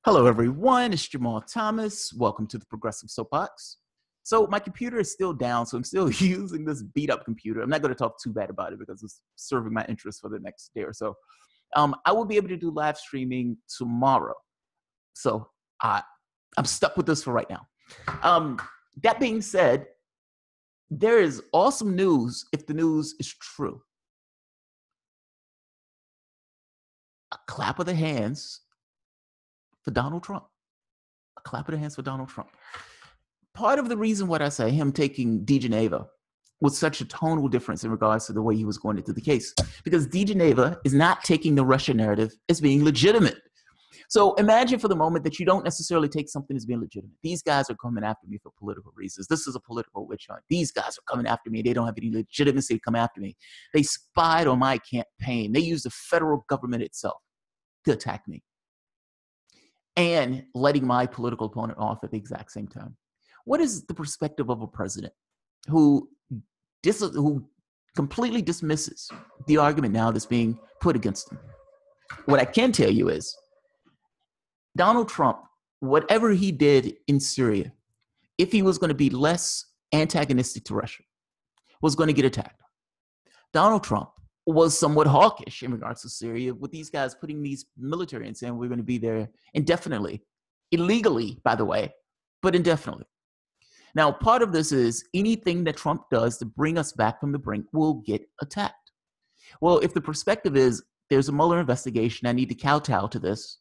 Hello, everyone. It's Jamal Thomas. Welcome to the Progressive Soapbox. So my computer is still down, so I'm still using this beat-up computer. I'm not going to talk too bad about it because it's serving my interest for the next day or so. I will be able to do live streaming tomorrow. So I'm stuck with this for right now. That being said, there is awesome news if the news is true. A clap of the hands for Donald Trump. A clap of the hands for Donald Trump. Part of the reason why I say him taking DeGeneva was such a tonal difference in regards to the way he was going into the case, because DeGeneva is not taking the Russia narrative as being legitimate. So imagine for the moment that you don't necessarily take something as being legitimate. These guys are coming after me for political reasons. This is a political witch hunt. These guys are coming after me. They don't have any legitimacy to come after me. They spied on my campaign. They used the federal government itself to attack me, and letting my political opponent off at the exact same time. What is the perspective of a president who completely dismisses the argument now that's being put against him? What I can tell you is Donald Trump, whatever he did in Syria, if he was going to be less antagonistic to Russia, was going to get attacked. Donald Trump was somewhat hawkish in regards to Syria, with these guys putting these military and saying we're going to be there indefinitely, illegally, by the way, but indefinitely. Now, part of this is anything that Trump does to bring us back from the brink will get attacked. Well, if the perspective is there's a Mueller investigation, I need to kowtow to this,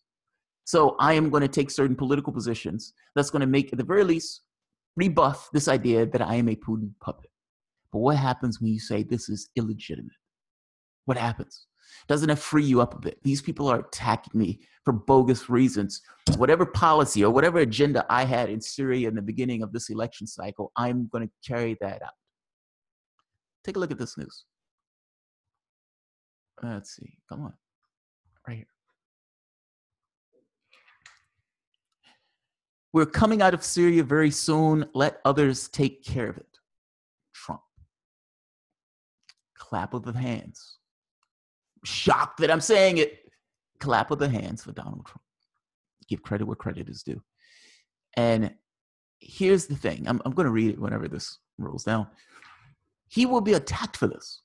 so I am going to take certain political positions that's going to make, at the very least, rebuff this idea that I am a Putin puppet. But what happens when you say this is illegitimate? What happens? Doesn't it free you up a bit? These people are attacking me for bogus reasons. Whatever policy or whatever agenda I had in Syria in the beginning of this election cycle, I'm going to carry that out. Take a look at this news. Let's see. Come on. Right here. We're coming out of Syria very soon. Let others take care of it. Trump. Clap of the hands. Shocked that I'm saying it. Clap of the hands for Donald Trump. Give credit where credit is due. And here's the thing. I'm going to read it whenever this rolls down. He will be attacked for this.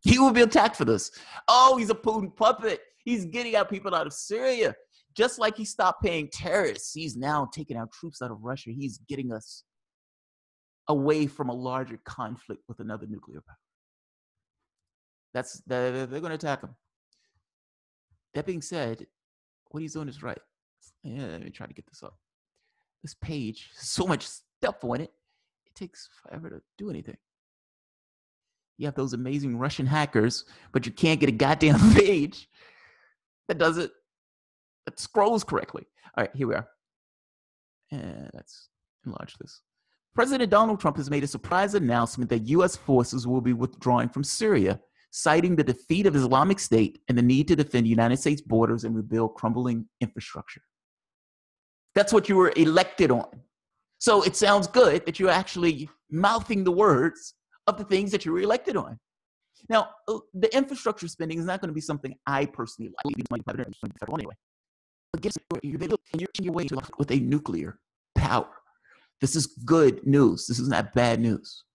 He will be attacked for this. Oh, he's a Putin puppet. He's getting our people out of Syria. Just like he stopped paying terrorists, he's now taking our troops out of Russia. He's getting us away from a larger conflict with another nuclear power. They're going to attack him. That being said, what he's doing is right. Yeah, let me try to get this up. This page, so much stuff on it, it takes forever to do anything. You have those amazing Russian hackers, but you can't get a goddamn page that does it, that scrolls correctly. All right, here we are. And let's enlarge this. President Donald Trump has made a surprise announcement that U.S. forces will be withdrawing from Syria, citing the defeat of Islamic State and the need to defend United States borders and rebuild crumbling infrastructure. That's what you were elected on. So it sounds good that you're actually mouthing the words of the things that you were elected on. Now, the infrastructure spending is not going to be something I personally like. Federal anyway. But you're on your way to with a nuclear power. This is good news. This is not bad news.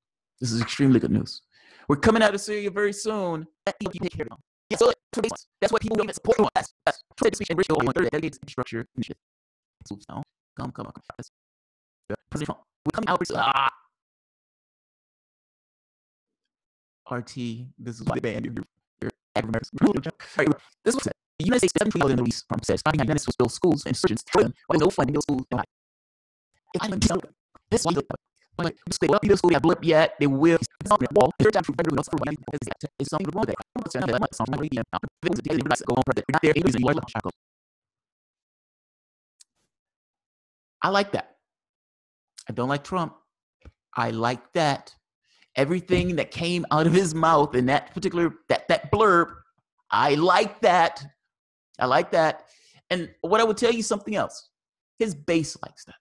This is extremely good news. We're coming out of Syria very soon. So that's why people don't support us. Trade speech and Brazil on dedicated infrastructure initiative. Come. President Trump, we're coming out. RT, this is why they banned your American. This was said. The United States $7 trillion in the release from says starting United States will build schools and surgeons trillion while no funding those schools. If I don't this one, but they will be the school they have blip yet. They will. It's something wrong with that. I like that. I don't like Trump. I like that. Everything that came out of his mouth in that particular that blurb, I like that. I like that. And what I would tell you something else, his base likes that.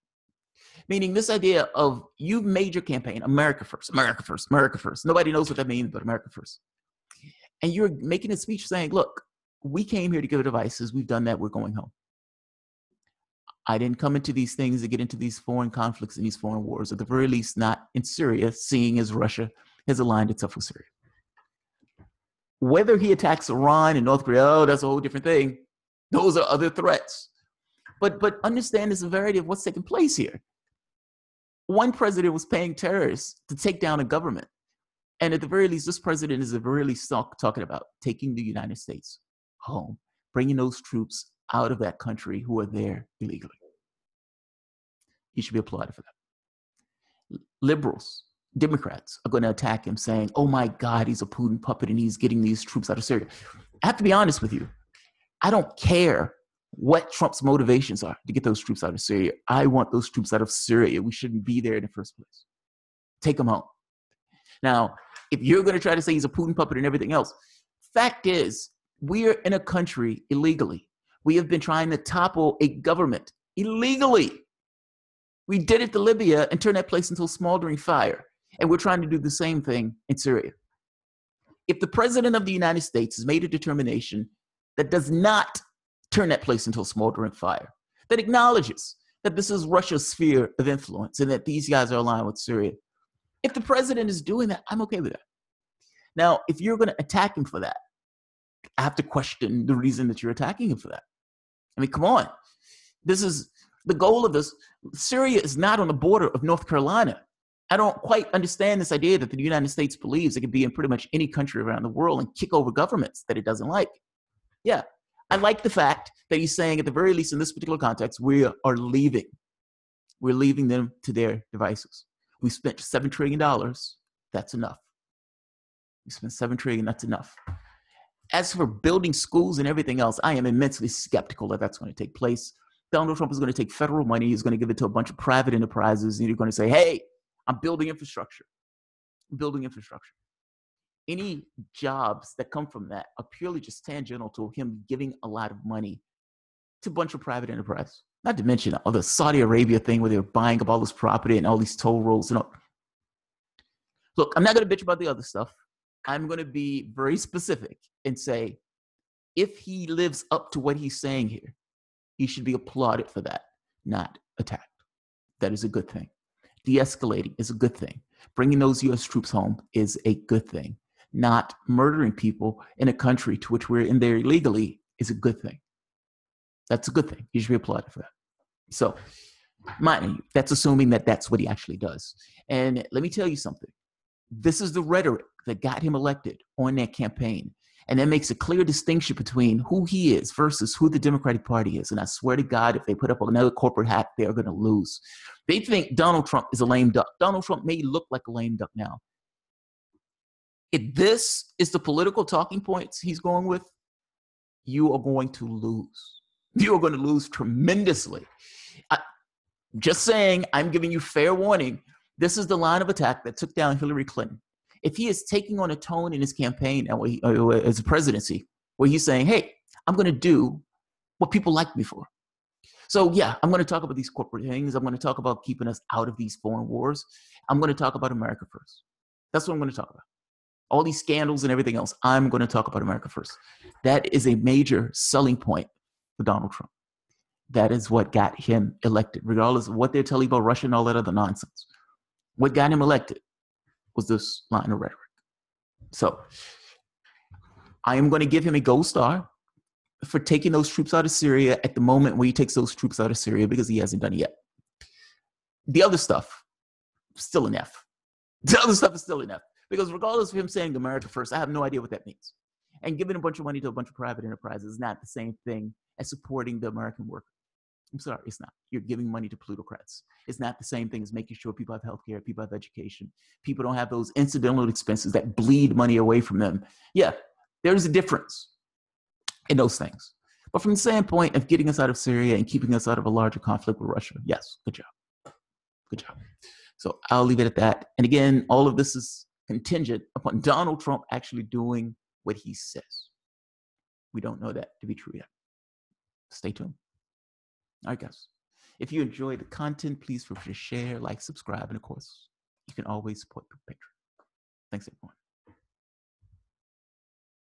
Meaning this idea of you've made your campaign, America first, America first, America first. Nobody knows what that means, but America first. And you're making a speech saying, look, we came here to give devices. We've done that. We're going home. I didn't come into these things to get into these foreign conflicts and these foreign wars, at the very least not in Syria, seeing as Russia has aligned itself with Syria. Whether he attacks Iran and North Korea, oh, that's a whole different thing. Those are other threats. But understand the severity of what's taking place here. One president was paying terrorists to take down a government. And at the very least, this president is at the very least talking about taking the United States home, bringing those troops out of that country who are there illegally. He should be applauded for that. Liberals, Democrats are going to attack him saying, oh my God, he's a Putin puppet and he's getting these troops out of Syria. I have to be honest with you. I don't care what Trump's motivations are to get those troops out of Syria. I want those troops out of Syria. We shouldn't be there in the first place. Take them home. Now, if you're going to try to say he's a Putin puppet and everything else, fact is, we're in a country illegally. We have been trying to topple a government illegally. We did it to Libya and turned that place into a smoldering fire. And we're trying to do the same thing in Syria. If the president of the United States has made a determination that does not turn that place into a smoldering fire, that acknowledges that this is Russia's sphere of influence and that these guys are aligned with Syria, if the president is doing that, I'm okay with that. Now, if you're going to attack him for that, I have to question the reason that you're attacking him for that. I mean, come on. This is the goal of this. Syria is not on the border of North Carolina. I don't quite understand this idea that the United States believes it can be in pretty much any country around the world and kick over governments that it doesn't like. Yeah, I like the fact that he's saying, at the very least in this particular context, we are leaving. We're leaving them to their devices. We spent $7 trillion. That's enough. We spent $7 trillion. That's enough. As for building schools and everything else, I am immensely skeptical that that's going to take place. Donald Trump is going to take federal money. He's going to give it to a bunch of private enterprises. And you're going to say, hey, I'm building infrastructure. I'm building infrastructure. Any jobs that come from that are purely just tangential to him giving a lot of money to a bunch of private enterprise. Not to mention all the Saudi Arabia thing where they're buying up all this property and all these toll roads and all. Look, I'm not going to bitch about the other stuff. I'm going to be very specific and say, if he lives up to what he's saying here, he should be applauded for that, not attacked. That is a good thing. De-escalating is a good thing. Bringing those U.S. troops home is a good thing. Not murdering people in a country to which we're in there illegally is a good thing. That's a good thing. You should be applauded for that. So, mind you, that's assuming that that's what he actually does. And let me tell you something. This is the rhetoric that got him elected on that campaign. And that makes a clear distinction between who he is versus who the Democratic Party is. And I swear to God, if they put up another corporate hat, they are going to lose. They think Donald Trump is a lame duck. Donald Trump may look like a lame duck now. If this is the political talking points he's going with, you are going to lose. You are going to lose tremendously. Just saying, I'm giving you fair warning. This is the line of attack that took down Hillary Clinton. If he is taking on a tone in his campaign as a presidency, where he's saying, hey, I'm going to do what people like me for. So yeah, I'm going to talk about these corporate things. I'm going to talk about keeping us out of these foreign wars. I'm going to talk about America first. That's what I'm going to talk about. All these scandals and everything else, I'm going to talk about America first. That is a major selling point for Donald Trump. That is what got him elected, regardless of what they're telling about Russia and all that other nonsense. What got him elected was this line of rhetoric. So I am going to give him a gold star for taking those troops out of Syria at the moment when he takes those troops out of Syria, because he hasn't done it yet. The other stuff, still an F. The other stuff is still an F. Because regardless of him saying America first, I have no idea what that means. And giving a bunch of money to a bunch of private enterprises is not the same thing as supporting the American worker. I'm sorry, it's not. You're giving money to plutocrats. It's not the same thing as making sure people have healthcare, people have education, people don't have those incidental expenses that bleed money away from them. Yeah, there's a difference in those things. But from the standpoint of getting us out of Syria and keeping us out of a larger conflict with Russia, yes, good job. Good job. So I'll leave it at that. And again, all of this is contingent upon Donald Trump actually doing what he says. We don't know that to be true yet. Stay tuned. All right, guys. If you enjoy the content, please feel free to share, like, subscribe, and of course, you can always support the Patreon. Thanks, everyone.